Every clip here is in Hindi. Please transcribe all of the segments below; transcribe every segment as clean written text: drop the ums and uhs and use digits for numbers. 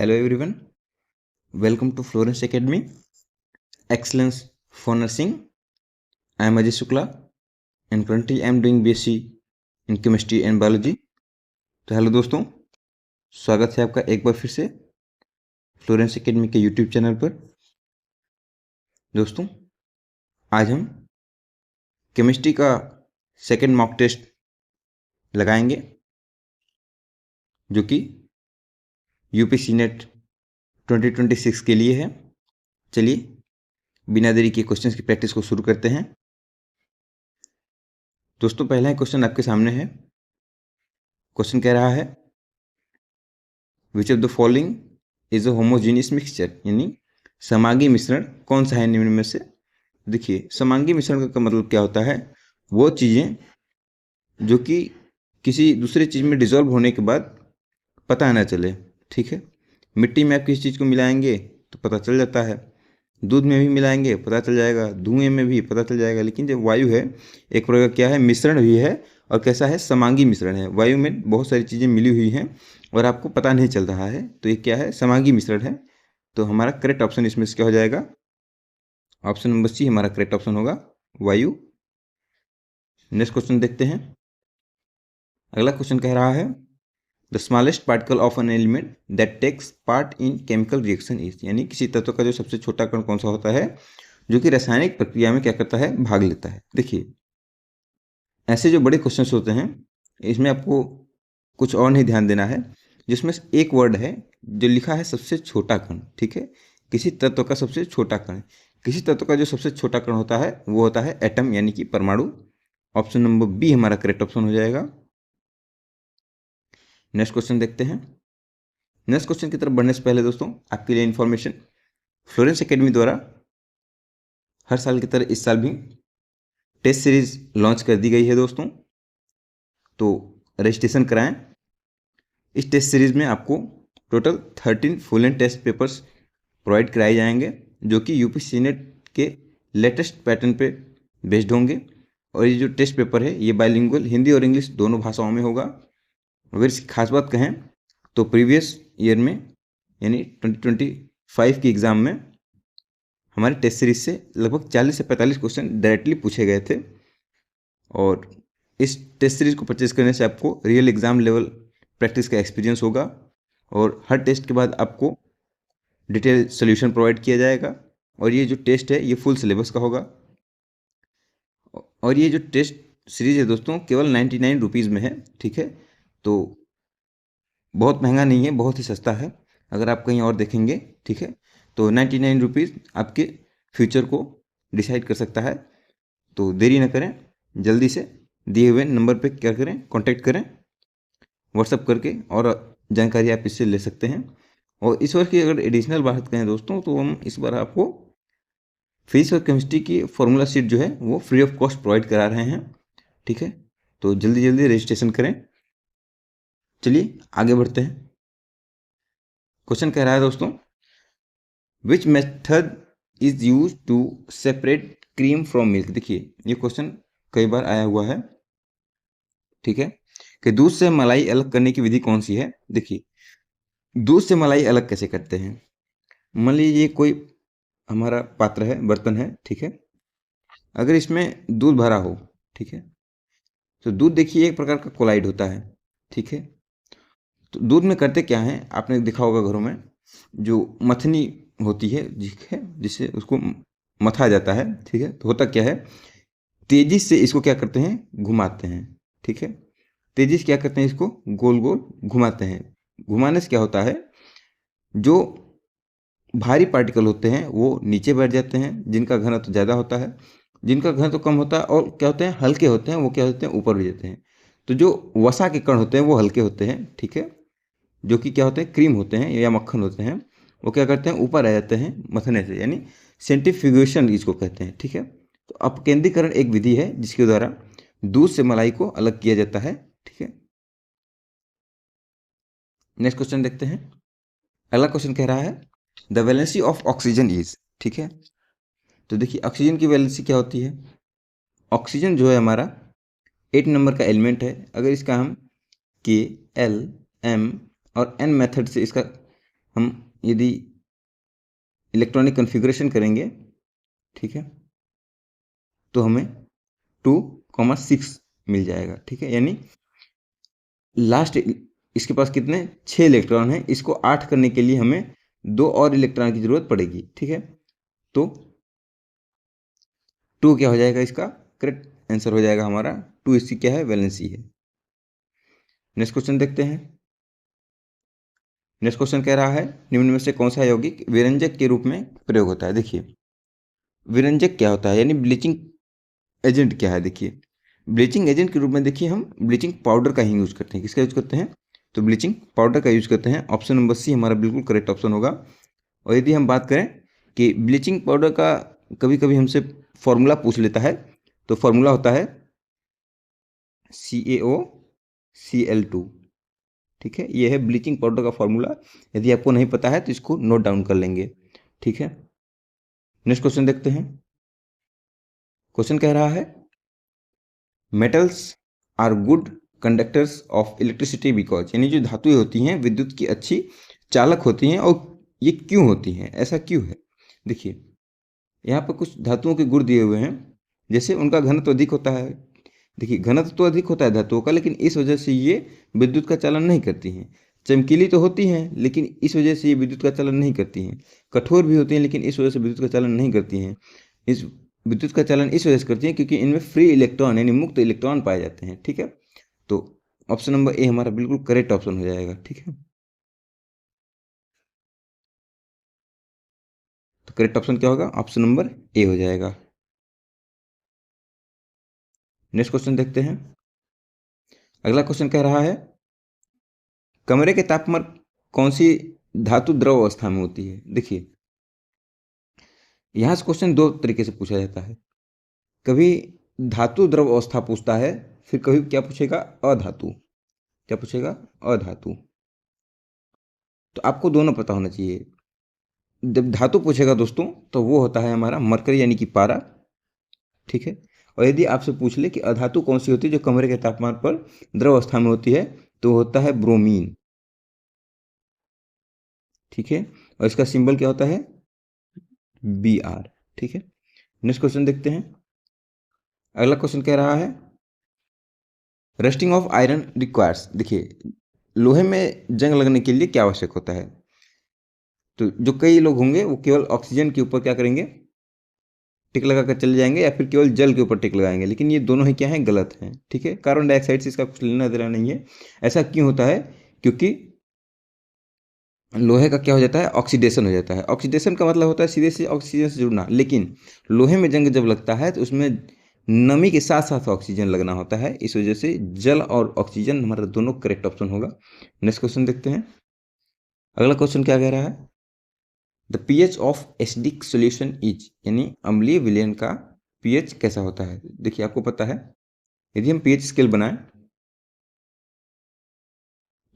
Hello everyone, welcome to Florence Academy, Excellence for Nursing. I am Ajay Shukla and currently I am doing BSc in Chemistry and Biology. तो हेलो दोस्तों, स्वागत है आपका एक बार फिर से फ्लोरेंस एकेडमी के यूट्यूब चैनल पर। दोस्तों, आज हम केमिस्ट्री का सेकेंड मॉक टेस्ट लगाएंगे जो कि यूपीसी नेट 2026 के लिए है। चलिए बिना देरी के क्वेश्चंस की प्रैक्टिस को शुरू करते हैं। दोस्तों, पहला क्वेश्चन आपके सामने है। क्वेश्चन कह रहा है which of the following is a homogeneous mixture, यानी समांगी मिश्रण कौन सा है निम्न में से। देखिए, समांगी मिश्रण का मतलब क्या होता है, वो चीज़ें जो कि किसी दूसरे चीज़ में डिजॉल्व होने के बाद पता ना चले। ठीक है, मिट्टी में आप किसी चीज़ को मिलाएंगे तो पता चल जाता है, दूध में भी मिलाएंगे पता चल जाएगा, धुएं में भी पता चल जाएगा। लेकिन जब वायु है, एक प्रकार क्या है, मिश्रण भी है और कैसा है, समांगी मिश्रण है। वायु में बहुत सारी चीज़ें मिली हुई हैं और आपको पता नहीं चल रहा है, तो ये क्या है, समांगी मिश्रण है। तो हमारा करेक्ट ऑप्शन इसमें से क्या हो जाएगा, ऑप्शन नंबर सी हमारा करेक्ट ऑप्शन होगा, वायु। नेक्स्ट क्वेश्चन देखते हैं। अगला क्वेश्चन कह रहा है the smallest particle of an element that takes part in chemical reaction is, यानी किसी तत्व का जो सबसे छोटा कण कौन सा होता है जो कि रासायनिक प्रक्रिया में क्या करता है, भाग लेता है। देखिए, ऐसे जो बड़े क्वेश्चन होते हैं इसमें आपको कुछ और नहीं ध्यान देना है, जिसमें एक वर्ड है जो लिखा है सबसे छोटा कण। ठीक है, किसी तत्व का सबसे छोटा कण, किसी तत्व का जो सबसे छोटा कण होता है वो होता है एटम, यानी कि परमाणु। ऑप्शन नंबर बी हमारा करेक्ट ऑप्शन हो जाएगा। नेक्स्ट क्वेश्चन देखते हैं। नेक्स्ट क्वेश्चन की तरफ बढ़ने से पहले दोस्तों, आपके लिए इन्फॉर्मेशन, फ्लोरेंस एकेडमी द्वारा हर साल की तरह इस साल भी टेस्ट सीरीज लॉन्च कर दी गई है दोस्तों, तो रजिस्ट्रेशन कराएं। इस टेस्ट सीरीज में आपको total 13 full and test papers provide कराए जाएंगे जो कि यूपीसी नेट के लेटेस्ट पैटर्न पे बेस्ड होंगे। और ये जो टेस्ट पेपर है ये बाइलिंगुअल हिंदी और इंग्लिश दोनों भाषाओं में होगा। अगर इसकी खास बात कहें तो प्रीवियस ईयर में यानी 2025 की एग्ज़ाम में हमारे टेस्ट सीरीज से लगभग 40 से 45 क्वेश्चन डायरेक्टली पूछे गए थे। और इस टेस्ट सीरीज को परचेज करने से आपको रियल एग्ज़ाम लेवल प्रैक्टिस का एक्सपीरियंस होगा और हर टेस्ट के बाद आपको डिटेल सोल्यूशन प्रोवाइड किया जाएगा। और ये जो टेस्ट है ये फुल सिलेबस का होगा। और ये जो टेस्ट सीरीज है दोस्तों केवल 99 रुपीज़ में है। ठीक है, तो बहुत महंगा नहीं है, बहुत ही सस्ता है अगर आप कहीं और देखेंगे। ठीक है, तो 99 रुपीज़ आपके फ्यूचर को डिसाइड कर सकता है। तो देरी ना करें, जल्दी से दिए हुए नंबर पे क्या करें, कांटेक्ट करें व्हाट्सअप करके, और जानकारी आप इससे ले सकते हैं। और इस वर्ष की अगर एडिशनल बात करें दोस्तों, तो हम इस बार आपको फिजिक्स और केमिस्ट्री की फॉर्मूला शीट जो है वो फ्री ऑफ कॉस्ट प्रोवाइड करा रहे हैं। ठीक है, तो जल्दी जल्दी रजिस्ट्रेशन करें। चलिए आगे बढ़ते हैं। क्वेश्चन कह रहा है दोस्तों which method is use to separate cream from milk. देखिए, ये क्वेश्चन कई बार आया हुआ है। ठीक है, कि दूध से मलाई अलग करने की विधि कौन सी है। देखिए, दूध से मलाई अलग कैसे करते हैं। मान लीजिए कोई हमारा पात्र है, बर्तन है। ठीक है, अगर इसमें दूध भरा हो, ठीक है, तो दूध देखिए एक प्रकार का कोलाइड होता है। ठीक है, तो दूध में करते क्या है, आपने देखा होगा घरों में जो मथनी होती है, ठीक है, जिससे उसको मथा जाता है। ठीक है, तो होता क्या है, तेजी से इसको क्या करते हैं, घुमाते हैं। ठीक है, तेजी से क्या करते हैं, इसको गोल गोल घुमाते हैं। घुमाने से क्या होता है, जो भारी पार्टिकल होते हैं वो नीचे बैठ जाते हैं, जिनका घनत्व तो ज़्यादा होता है, जिनका घनत्व तो कम होता है और क्या होते हैं, हल्के होते हैं, वो क्या होते हैं, ऊपर भी जाते हैं। तो जो वसा के कण होते हैं वो हल्के होते हैं। ठीक है, जो कि क्या होते हैं, क्रीम होते हैं या मक्खन होते हैं, वो क्या करते हैं, ऊपर आ जाते हैं मथने से, यानी सेंट्रीफ्यूगेशन इसको कहते हैं। ठीक है, तो अपकेंद्रीकरण एक विधि है जिसके द्वारा दूध से मलाई को अलग किया जाता है। ठीक है, नेक्स्ट क्वेश्चन देखते हैं। अगला क्वेश्चन कह रहा है the valency of oxygen is. ठीक है, तो देखिए ऑक्सीजन की वैलेंसी क्या होती है। ऑक्सीजन जो है हमारा 8 नंबर का एलिमेंट है। अगर इसका हम के, एल, एम और एन मेथड से इसका हम यदि इलेक्ट्रॉनिक कॉन्फ़िगरेशन करेंगे, ठीक है, तो हमें 2,6 मिल जाएगा, ठीक है। यानी लास्ट इसके पास कितने 6 इलेक्ट्रॉन हैं, इसको 8 करने के लिए हमें 2 और इलेक्ट्रॉन की जरूरत पड़ेगी, ठीक है। तो 2 क्या हो जाएगा, इसका करेक्ट आंसर हो जाएगा हमारा 2। इसकी क्या है, वैलेंसी है। नेक्स्ट क्वेश्चन देखते हैं। नेक्स्ट क्वेश्चन कह रहा है निम्न में से कौन सा यौगिक विरंजक के रूप में प्रयोग होता है। देखिए विरंजक क्या होता है, यानी ब्लीचिंग एजेंट क्या है। देखिए ब्लीचिंग एजेंट के रूप में देखिए हम ब्लीचिंग पाउडर का ही यूज करते हैं। किसका यूज करते हैं, तो ब्लीचिंग पाउडर का यूज करते हैं। ऑप्शन नंबर सी हमारा बिल्कुल करेक्ट ऑप्शन होगा। और यदि हम बात करें कि ब्लीचिंग पाउडर का कभी कभी हमसे फॉर्मूला पूछ लेता है, तो फॉर्मूला होता है CaOCl2, ठीक है। ये है ब्लीचिंग पाउडर का फॉर्मूला। यदि आपको नहीं पता है तो इसको नोट डाउन कर लेंगे, ठीक है। नेक्स्ट क्वेश्चन देखते हैं। क्वेश्चन कह रहा है metals are good conductors of electricity because, यानी जो धातुएं होती हैं विद्युत की अच्छी चालक होती हैं। और ये क्यों होती हैं, ऐसा क्यों है। देखिए यहाँ पर कुछ धातुओं के गुण दिए हुए हैं, जैसे उनका घनत्व अधिक होता है। देखिए घनत्व तो अधिक होता है धातुओं का, लेकिन इस वजह से ये विद्युत का चालन नहीं करती हैं। चमकीली तो होती हैं, लेकिन इस वजह से ये विद्युत का चालन नहीं करती हैं। कठोर भी होती हैं, लेकिन इस वजह से विद्युत का चालन नहीं करती हैं। इस विद्युत का चालन इस वजह से करती हैं क्योंकि इनमें फ्री इलेक्ट्रॉन यानी मुक्त इलेक्ट्रॉन पाए जाते हैं, ठीक है। तो ऑप्शन नंबर ए हमारा बिल्कुल करेक्ट ऑप्शन हो जाएगा, ठीक है। तो करेक्ट ऑप्शन क्या होगा, ऑप्शन नंबर ए हो जाएगा। नेक्स्ट क्वेश्चन देखते हैं। अगला क्वेश्चन कह रहा है कमरे के तापमान कौन सी धातु द्रव अवस्था में होती है। देखिए यहाँ से क्वेश्चन दो तरीके से पूछा जाता है। कभी धातु द्रव अवस्था पूछता है, फिर कभी क्या पूछेगा, अधातु। क्या पूछेगा, अधातु। तो आपको दोनों पता होना चाहिए। जब धातु पूछेगा दोस्तों तो वो होता है हमारा मरकरी यानी कि पारा, ठीक है। और यदि आपसे पूछ ले कि अधातु कौन सी होती है जो कमरे के तापमान पर द्रव अवस्था में होती है, तो होता है ब्रोमीन, ठीक है। और इसका सिंबल क्या होता है, Br, ठीक है। नेक्स्ट क्वेश्चन देखते हैं। अगला क्वेश्चन कह रहा है रस्टिंग ऑफ आयरन रिक्वायर्स। देखिए लोहे में जंग लगने के लिए क्या आवश्यक होता है। तो जो कई लोग होंगे वो केवल ऑक्सीजन के ऊपर क्या करेंगे, टिक लगा कर चले जाएंगे, या फिर केवल जल के ऊपर टिक लगाएंगे। लेकिन ये दोनों ही क्या है, गलत है, ठीक है। कार्बन डाइऑक्साइड से इसका कुछ लेना देना नहीं है। ऐसा क्यों होता है, क्योंकि लोहे का क्या हो जाता है, ऑक्सीडेशन हो जाता है। ऑक्सीडेशन का मतलब होता है सीधे से ऑक्सीजन से जुड़ना, लेकिन लोहे में जंग जब लगता है तो उसमें नमी के साथ साथ ऑक्सीजन लगना होता है। इस वजह से जल और ऑक्सीजन हमारा दोनों करेक्ट ऑप्शन होगा। नेक्स्ट क्वेश्चन देखते हैं। अगला क्वेश्चन क्या कह रहा है the pH of acidic solution is, यानी अम्लीय विलयन का पीएच कैसा होता है। देखिए आपको पता है यदि हम पीएच स्केल बनाएं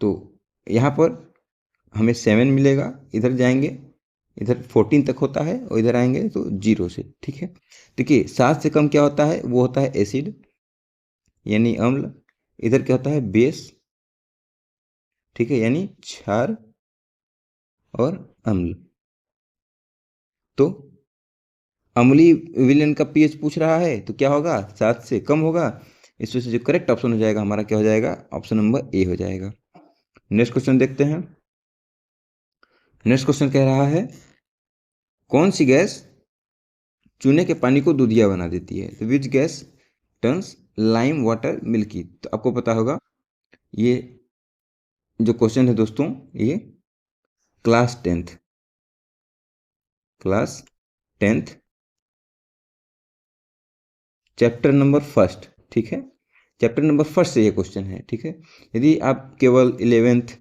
तो यहाँ पर हमें 7 मिलेगा, इधर जाएंगे इधर 14 तक होता है, और इधर आएंगे तो 0 से, ठीक है। देखिए 7 से कम क्या होता है, वो होता है एसिड यानी अम्ल। इधर क्या होता है, बेस, ठीक है, यानी क्षार और अम्ल। तो अम्लीय विलयन का पीएच पूछ रहा है तो क्या होगा, 7 से कम होगा। इस वजह से जो करेक्ट ऑप्शन हो जाएगा हमारा क्या हो जाएगा, ऑप्शन नंबर ए हो जाएगा। नेक्स्ट क्वेश्चन देखते हैं। नेक्स्ट क्वेश्चन कह रहा है कौन सी गैस चूने के पानी को दूधिया बना देती है। तो which gas turns lime water milky. तो आपको पता होगा ये जो क्वेश्चन है दोस्तों, ये class 10th chapter number first, ठीक है। चैप्टर नंबर फर्स्ट से ये क्वेश्चन है, ठीक है। यदि आप केवल 11th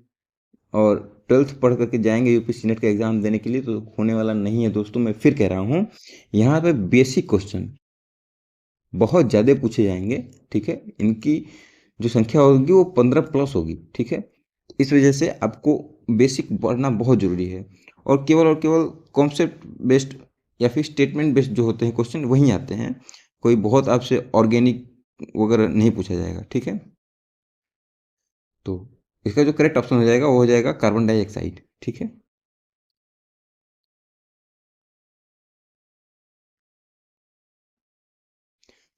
और 12th पढ़ करके जाएंगे यूपीएससी नेट का एग्जाम देने के लिए तो होने वाला नहीं है दोस्तों। मैं फिर कह रहा हूँ यहाँ पे बेसिक क्वेश्चन बहुत ज़्यादा पूछे जाएंगे, ठीक है। इनकी जो संख्या होगी वो 15+ होगी, ठीक है। इस वजह से आपको बेसिक पढ़ना बहुत ज़रूरी है। और केवल कॉन्सेप्ट बेस्ड या फिर स्टेटमेंट बेस्ड जो होते हैं क्वेश्चन वहीं आते हैं। कोई बहुत आपसे ऑर्गेनिक वगैरह नहीं पूछा जाएगा, ठीक है। तो इसका जो करेक्ट ऑप्शन हो जाएगा वो हो जाएगा कार्बन डाइऑक्साइड, ठीक है।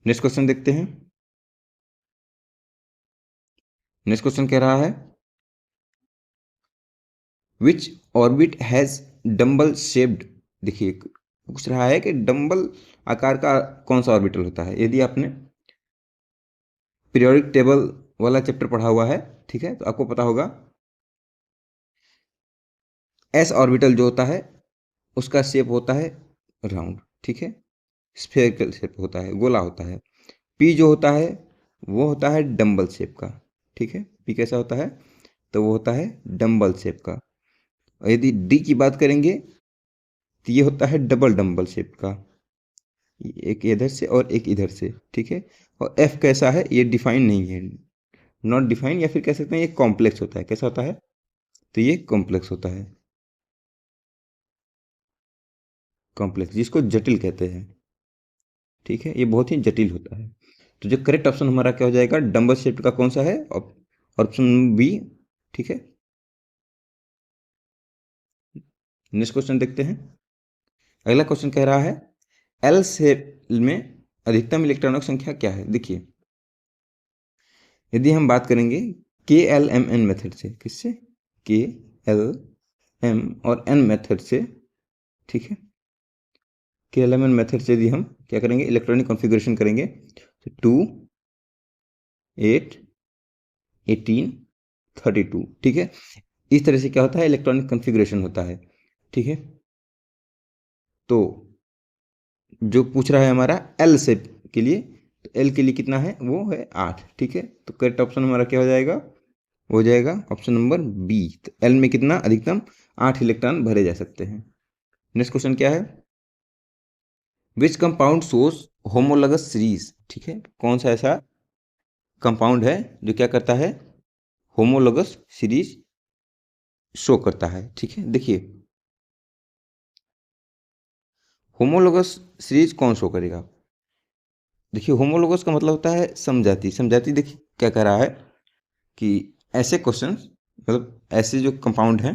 नेक्स्ट क्वेश्चन देखते हैं। नेक्स्ट क्वेश्चन कह रहा है विच ऑर्बिट हैज डम्बल शेप्ड। देखिए पूछ रहा है कि डम्बल आकार का कौन सा ऑर्बिटल होता है। यदि आपने पीरियोडिक टेबल वाला चैप्टर पढ़ा हुआ है, ठीक है, तो आपको पता होगा एस ऑर्बिटल जो होता है उसका शेप होता है राउंड, ठीक है, स्फेरिकल शेप होता है, गोला होता है। पी जो होता है वो होता है डम्बल शेप का, ठीक है। पी कैसा होता है, तो वो होता है डम्बल शेप का। और यदि डी की बात करेंगे तो ये होता है डबल डम्बल शेप का, एक इधर से और एक इधर से, ठीक है। और एफ कैसा है, ये डिफाइन नहीं है, नॉट डिफाइन, या फिर कह सकते हैं ये कॉम्प्लेक्स होता है। कैसा होता है, तो ये कॉम्प्लेक्स होता है, कॉम्प्लेक्स जिसको जटिल कहते हैं, ठीक है, ये बहुत ही जटिल होता है। तो जो करेक्ट ऑप्शन हमारा क्या हो जाएगा, डम्बल शेप का कौन सा है, ऑप्शन बी, ठीक है। नेक्स्ट क्वेश्चन देखते हैं। अगला क्वेश्चन कह रहा है एल शेप में अधिकतम इलेक्ट्रॉनों की संख्या क्या है। देखिए यदि हम बात करेंगे के एल एम एन मेथड से, किससे, के एल एम और एन मेथड से, ठीक है, के एल एम एन मेथड से यदि हम क्या करेंगे, इलेक्ट्रॉनिक कॉन्फ़िगरेशन करेंगे तो 2 8 18 32, ठीक है। इस तरह से क्या होता है, इलेक्ट्रॉनिक कॉन्फ़िगरेशन होता है, ठीक है। तो जो पूछ रहा है हमारा एल शेप के लिए, तो एल के लिए कितना है, वो है 8, ठीक है। तो करेक्ट ऑप्शन हमारा क्या हो जाएगा, हो जाएगा ऑप्शन नंबर बी। तो एल में कितना, अधिकतम 8 इलेक्ट्रॉन भरे जा सकते हैं। नेक्स्ट क्वेश्चन क्या है, which compound shows homologous series, ठीक है, कौन सा ऐसा कंपाउंड है जो क्या करता है, होमोलगस सीरीज शो करता है, ठीक है। देखिए होमोलगस सीरीज कौन शो करेगा। देखिए होमोलोगस का मतलब होता है समजाती। समजाती देखिए क्या कह रहा है कि ऐसे क्वेश्चन, मतलब ऐसे जो कंपाउंड हैं,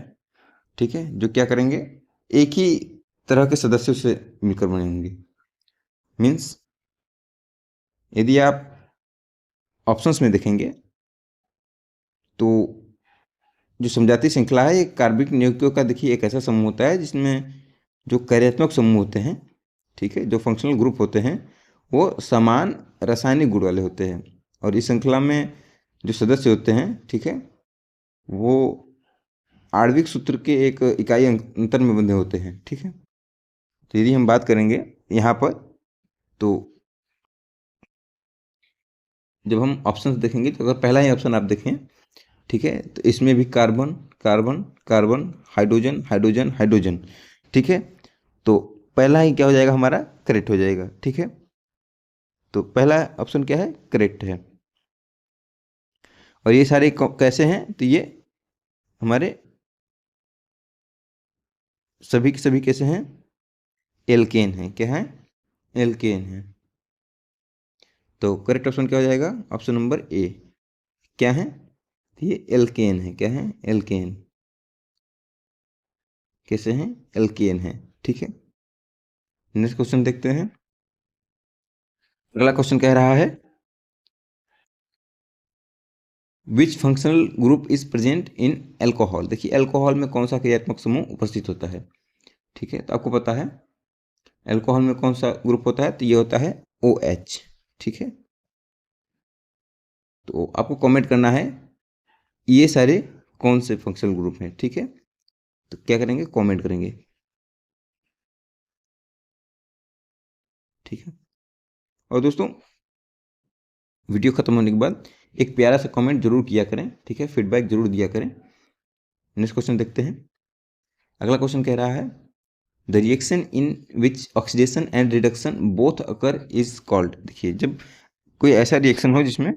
ठीक है, जो क्या करेंगे, एक ही तरह के सदस्यों से मिलकर बने होंगे। मीन्स यदि आप ऑप्शंस में देखेंगे तो जो समजाती श्रृंखला है, एक कार्बनिक नियुक्तियों का देखिए एक ऐसा समूह होता है जिसमें जो कार्यात्मक समूह होते हैं, ठीक है, जो फंक्शनल ग्रुप होते हैं, वो समान रासायनिक गुण वाले होते हैं। और इस श्रृंखला में जो सदस्य होते हैं, ठीक है, वो आणविक सूत्र के एक इकाई अंतर में बंधे होते हैं, ठीक है। तो यदि हम बात करेंगे यहाँ पर, तो जब हम ऑप्शंस देखेंगे तो अगर पहला ही ऑप्शन आप देखें, ठीक है, तो इसमें भी carbon carbon carbon, hydrogen hydrogen hydrogen, ठीक है। तो पहला ही क्या हो जाएगा, हमारा करेक्ट हो जाएगा, ठीक है। तो पहला ऑप्शन क्या है, करेक्ट है। और ये सारे कैसे हैं, तो ये हमारे सभी के सभी कैसे हैं, एल्केन हैं। क्या है, एल्केन है। तो करेक्ट ऑप्शन क्या हो जाएगा, ऑप्शन नंबर ए। क्या है, ये एल्केन है। क्या है, एल्केन, कैसे हैं, एल्केन है, ठीक है। नेक्स्ट क्वेश्चन देखते हैं। अगला क्वेश्चन कह रहा है विच functional group is present in alcohol. देखिए एल्कोहल में कौन सा क्रियात्मक समूह उपस्थित होता है, ठीक है। तो आपको पता है एल्कोहल में कौन सा ग्रुप होता है, तो ये होता है ओ एच, ठीक है। तो आपको कमेंट करना है ये सारे कौन से फंक्शनल ग्रुप हैं, ठीक है। तो क्या करेंगे, कमेंट करेंगे, ठीक है। और दोस्तों वीडियो खत्म होने के बाद एक प्यारा सा कमेंट जरूर किया करें, ठीक है, फीडबैक जरूर दिया करें। नेक्स्ट क्वेश्चन देखते हैं। अगला क्वेश्चन कह रहा है the reaction in which oxidation and reduction both occur is called. देखिए जब कोई ऐसा रिएक्शन हो जिसमें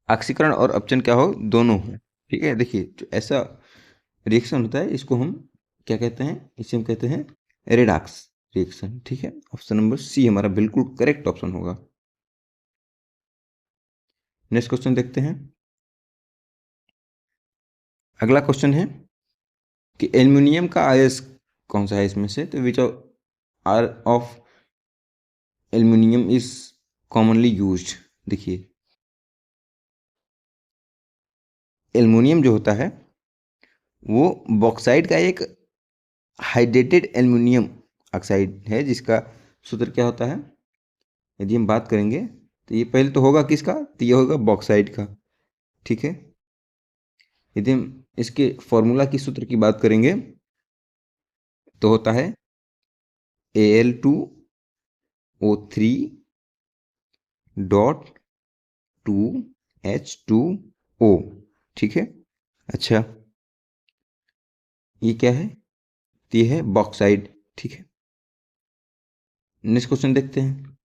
ऑक्सीकरण और अपचन क्या हो, दोनों हो, ठीक है। देखिए जो ऐसा रिएक्शन होता है इसको हम क्या कहते हैं, इसे हम कहते हैं रेडॉक्स रिएक्शन, ठीक है। ऑप्शन नंबर सी हमारा बिल्कुल करेक्ट ऑप्शन होगा। नेक्स्ट क्वेश्चन देखते हैं। अगला क्वेश्चन है कि एल्युमिनियम का आयस कौन सा है इसमें से, तो which are of aluminium is commonly used. देखिए एल्युमिनियम जो होता है वो बॉक्साइड का एक हाइड्रेटेड एल्युमिनियम ऑक्साइड है, जिसका सूत्र क्या होता है, यदि हम बात करेंगे तो ये पहले तो होगा किसका, तो ये होगा बॉक्साइड का। ठीक है, यदि हम इसके फॉर्मूला की सूत्र की बात करेंगे तो होता है Al2O3 डॉट 2H2O। ठीक है, अच्छा ये क्या है, तो ये है बॉक्साइड। ठीक है, नेक्स्ट क्वेश्चन देखते हैं।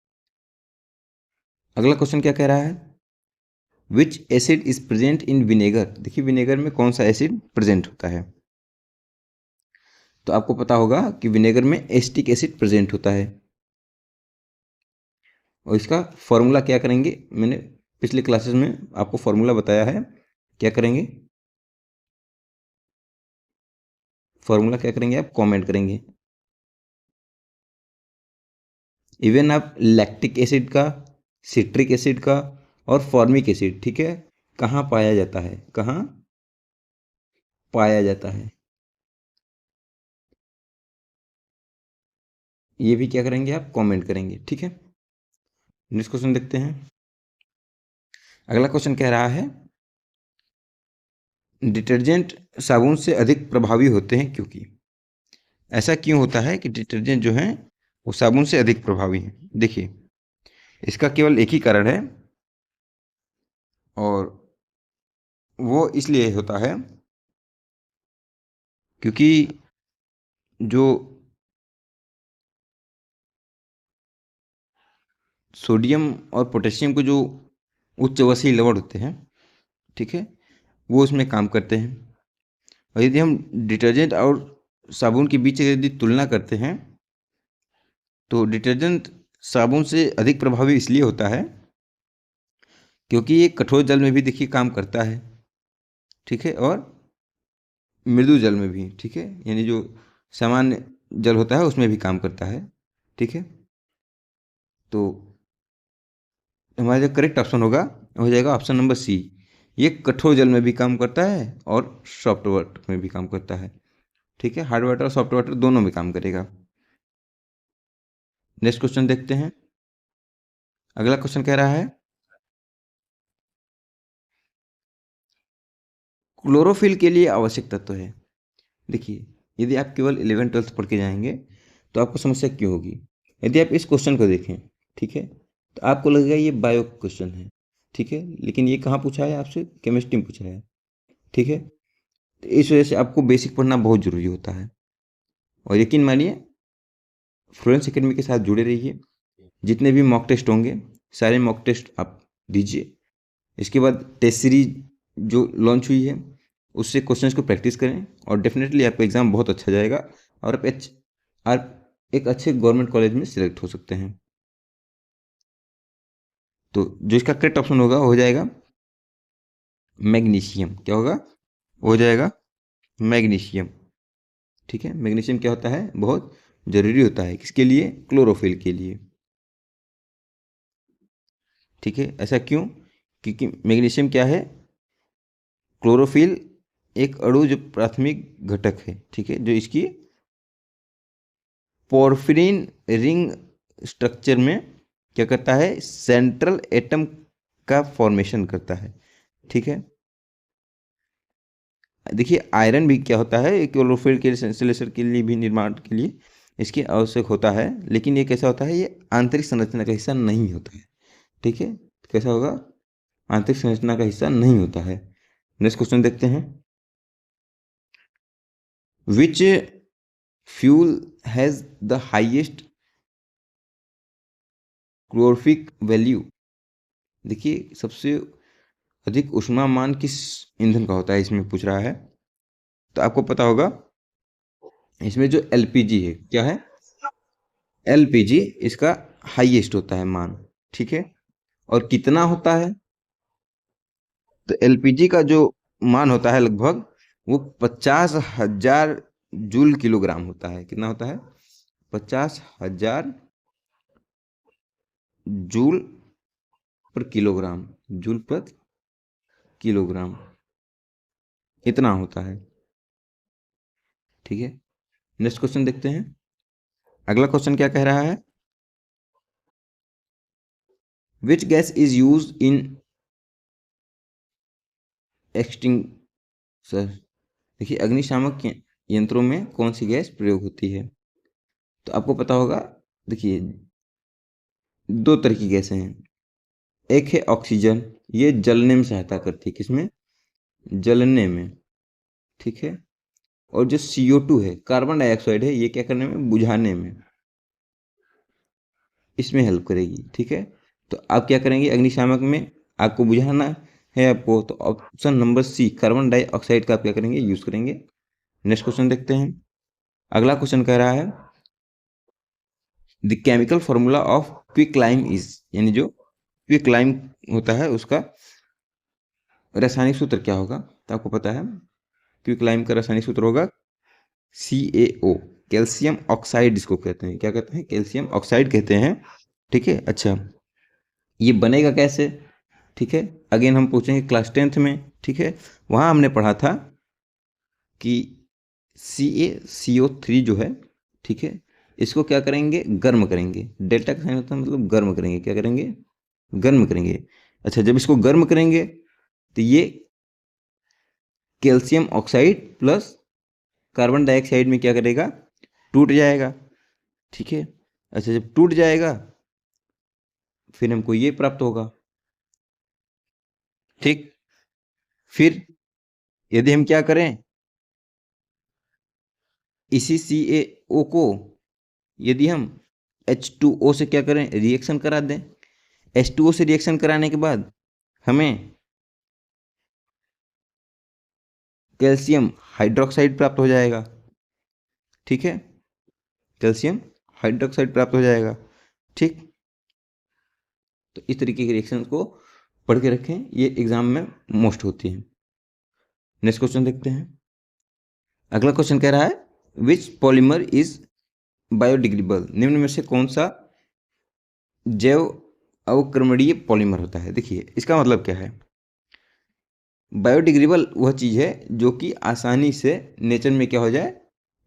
अगला क्वेश्चन क्या कह रहा है, विच acid is present in vinegar. देखिए विनेगर में कौन सा एसिड प्रेजेंट होता है, तो आपको पता होगा कि विनेगर में एसिटिक एसिड प्रेजेंट होता है। और इसका फॉर्मूला क्या करेंगे, मैंने पिछले क्लासेस में आपको फॉर्मूला बताया है, क्या करेंगे, फॉर्मूला क्या करेंगे, आप कमेंट करेंगे। इवन आप लैक्टिक एसिड का, सिट्रिक एसिड का और फॉर्मिक एसिड, ठीक है, कहाँ पाया जाता है, कहाँ पाया जाता है, ये भी क्या करेंगे, आप कमेंट करेंगे। ठीक है, नेक्स्ट क्वेश्चन देखते हैं। अगला क्वेश्चन कह रहा है डिटर्जेंट साबुन से अधिक प्रभावी होते हैं क्योंकि। ऐसा क्यों होता है कि डिटर्जेंट जो है वो साबुन से अधिक प्रभावी है। देखिए इसका केवल एक ही कारण है, और वो इसलिए होता है क्योंकि जो सोडियम और पोटेशियम को जो उच्च वसीय लवण होते हैं, ठीक है, वो उसमें काम करते हैं। और यदि हम डिटर्जेंट और साबुन के बीच यदि तुलना करते हैं तो डिटर्जेंट साबुन से अधिक प्रभावी इसलिए होता है क्योंकि ये कठोर जल में भी देखिए काम करता है। ठीक है, और मृदु जल में भी, ठीक है, यानी जो सामान्य जल होता है उसमें भी काम करता है। ठीक है, तो हमारा जो करेक्ट ऑप्शन होगा हो जाएगा ऑप्शन नंबर सी। ये कठोर जल में भी काम करता है और सॉफ्ट वाटर में भी काम करता है। ठीक है, हार्ड वाटर और सॉफ्ट वाटर दोनों में काम करेगा। नेक्स्ट क्वेश्चन देखते हैं। अगला क्वेश्चन कह रहा है क्लोरोफिल के लिए आवश्यक तत्व है। देखिए यदि आप केवल 11th 12th पढ़ के जाएंगे तो आपको समस्या क्यों होगी। यदि आप इस क्वेश्चन को देखें, ठीक है, तो आपको लगेगा ये बायो क्वेश्चन है। ठीक है, लेकिन ये कहाँ पूछा है आपसे, केमिस्ट्री में पूछा है। ठीक है, तो इस वजह से आपको बेसिक पढ़ना बहुत जरूरी होता है। और यकीन मानिए फ्लुएंस एकेडमी के साथ जुड़े रहिए, जितने भी मॉक टेस्ट होंगे सारे मॉक टेस्ट आप दीजिए। इसके बाद टेस्ट सीरीज जो लॉन्च हुई है उससे क्वेश्चंस को प्रैक्टिस करें और डेफिनेटली आपका एग्ज़ाम बहुत अच्छा जाएगा और आप एक अच्छे गवर्नमेंट कॉलेज में सिलेक्ट हो सकते हैं। तो जो इसका करेक्ट ऑप्शन होगा वो हो जाएगा मैग्नीशियम। क्या होगा, वो हो जाएगा मैग्नीशियम। ठीक है, मैग्नीशियम क्या होता है, बहुत जरूरी होता है, किसके लिए, क्लोरोफिल के लिए। ठीक है, ऐसा क्यों, क्योंकि मैग्नीशियम क्या है, क्लोरोफिल एक अणु जो प्राथमिक घटक है, ठीक है, जो इसकी पोर्फिरिन रिंग स्ट्रक्चर में क्या करता है, सेंट्रल एटम का फॉर्मेशन करता है। ठीक है, देखिए आयरन भी क्या होता है, क्लोरोफिल के सेंसलेशन के लिए भी, निर्माण के लिए इसकी आवश्यक होता है, लेकिन ये कैसा होता है, ये आंतरिक संरचना का हिस्सा नहीं होता है। ठीक है, कैसा होगा, आंतरिक संरचना का हिस्सा नहीं होता है। नेक्स्ट क्वेश्चन देखते हैं। Which fuel has the highest calorific value. देखिए सबसे अधिक ऊष्मामान किस ईंधन का होता है, इसमें पूछ रहा है। तो आपको पता होगा इसमें जो एलपीजी है, क्या है, एलपीजी इसका हाईएस्ट होता है मान। ठीक है, और कितना होता है, तो एलपीजी का जो मान होता है लगभग वो 50,000 जूल किलोग्राम होता है। कितना होता है, 50,000 जूल पर किलोग्राम, जूल पर किलोग्राम इतना होता है। ठीक है, नेक्स्ट क्वेश्चन देखते हैं। अगला क्वेश्चन क्या कह रहा है, which gas is use in extinguisher. देखिए, अग्निशामक यंत्रों में कौन सी गैस प्रयोग होती है। तो आपको पता होगा, देखिए दो तरह की गैसें हैं। एक है ऑक्सीजन, ये जलने में सहायता करती है, किसमें, जलने में। ठीक है, और जो CO2 है, कार्बन डाइऑक्साइड है, ये क्या करने में, बुझाने में, इसमें हेल्प करेगी। ठीक है, तो आप क्या करेंगे, अग्निशामक में आपको बुझाना है आपको, तो option number C carbon dioxide का आप क्या करेंगे, यूज करेंगे। नेक्स्ट क्वेश्चन देखते हैं। अगला क्वेश्चन कह रहा है, the chemical formula of quicklime is, यानी जो क्विकलाइम होता है उसका रासायनिक सूत्र क्या होगा। तो आपको पता है, क्विकलाइम का रासायनिक सूत्र होगा CaO, कैल्शियम ऑक्साइड इसको कहते हैं। क्या कहते हैं, कैल्शियम ऑक्साइड कहते हैं। ठीक है, अच्छा ये बनेगा कैसे। ठीक है, अगेन हम पूछेंगे क्लास 10th में। ठीक है, वहाँ हमने पढ़ा था कि CaCO3 जो है, ठीक है, इसको क्या करेंगे, गर्म करेंगे। डेल्टा का साइन होता है मतलब गर्म करेंगे, क्या करेंगे, गर्म करेंगे। अच्छा, जब इसको गर्म करेंगे तो ये calcium oxide plus carbon dioxide में क्या करेगा, टूट जाएगा। ठीक है, अच्छा जब टूट जाएगा फिर हमको ये प्राप्त होगा। ठीक, फिर यदि हम क्या करें, इसी CaO को यदि हम H2O से क्या करें, रिएक्शन करा दें, H2O से रिएक्शन कराने के बाद हमें कैल्शियम हाइड्रोक्साइड प्राप्त हो जाएगा। ठीक है, कैल्शियम हाइड्रोक्साइड प्राप्त हो जाएगा। ठीक, तो इस तरीके के रिएक्शन को पढ़ के रखें, ये एग्जाम में मोस्ट होती है। नेक्स्ट क्वेश्चन देखते हैं। अगला क्वेश्चन कह रहा है, विच पॉलीमर इज बायोडिग्रेडेबल। निम्न में से कौन सा जैव अवक्रमणीय पॉलीमर होता है। देखिए इसका मतलब क्या है, बायोडिग्रेडेबल वह चीज़ है जो कि आसानी से नेचर में क्या हो जाए,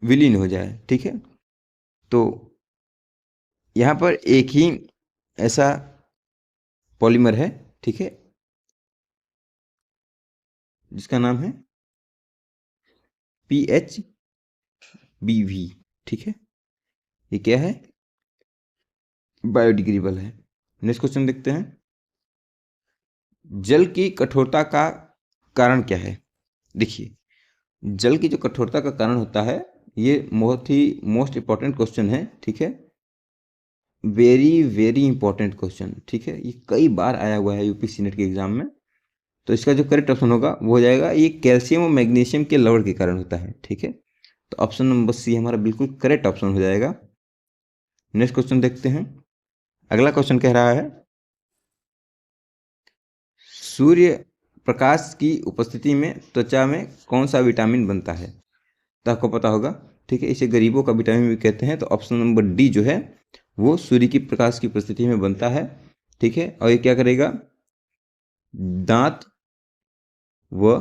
विलीन हो जाए। ठीक है, तो यहाँ पर एक ही ऐसा पॉलीमर है, ठीक है, जिसका नाम है PHBV। ठीक है, ये क्या है, बायोडिग्रेडेबल है। नेक्स्ट क्वेश्चन देखते हैं। जल की कठोरता का कारण क्या है। देखिए, जल की जो कठोरता का कारण होता है, ये बहुत ही मोस्ट इंपॉर्टेंट क्वेश्चन है। ठीक है, वेरी वेरी इंपॉर्टेंट क्वेश्चन। ठीक है, ये कई बार आया हुआ है UPSC नेट के एग्जाम में। तो इसका जो करेक्ट ऑप्शन होगा वो हो जाएगा, ये कैल्शियम और मैग्नीशियम के लवण के कारण होता है। ठीक है, तो ऑप्शन नंबर सी हमारा बिल्कुल करेक्ट ऑप्शन हो जाएगा। नेक्स्ट क्वेश्चन देखते हैं। अगला क्वेश्चन कह रहा है, सूर्य प्रकाश की उपस्थिति में त्वचा में कौन सा विटामिन बनता है। तो आपको पता होगा, ठीक है, इसे गरीबों का विटामिन भी कहते हैं। तो ऑप्शन नंबर डी जो है वो सूर्य की प्रकाश की उपस्थिति में बनता है। ठीक है, और ये क्या करेगा, दांत व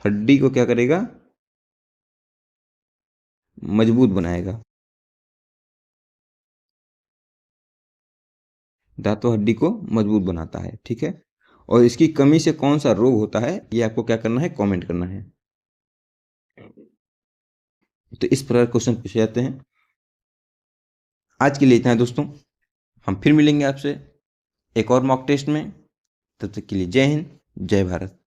हड्डी को क्या करेगा, मजबूत बनाएगा। दांत व हड्डी को मजबूत बनाता है। ठीक है, और इसकी कमी से कौन सा रोग होता है, ये आपको क्या करना है, कमेंट करना है। तो इस प्रकार क्वेश्चन पूछे जाते हैं। आज के लिए इतना है दोस्तों, हम फिर मिलेंगे आपसे एक और मॉक टेस्ट में। तब तक के लिए जय हिंद, जय भारत।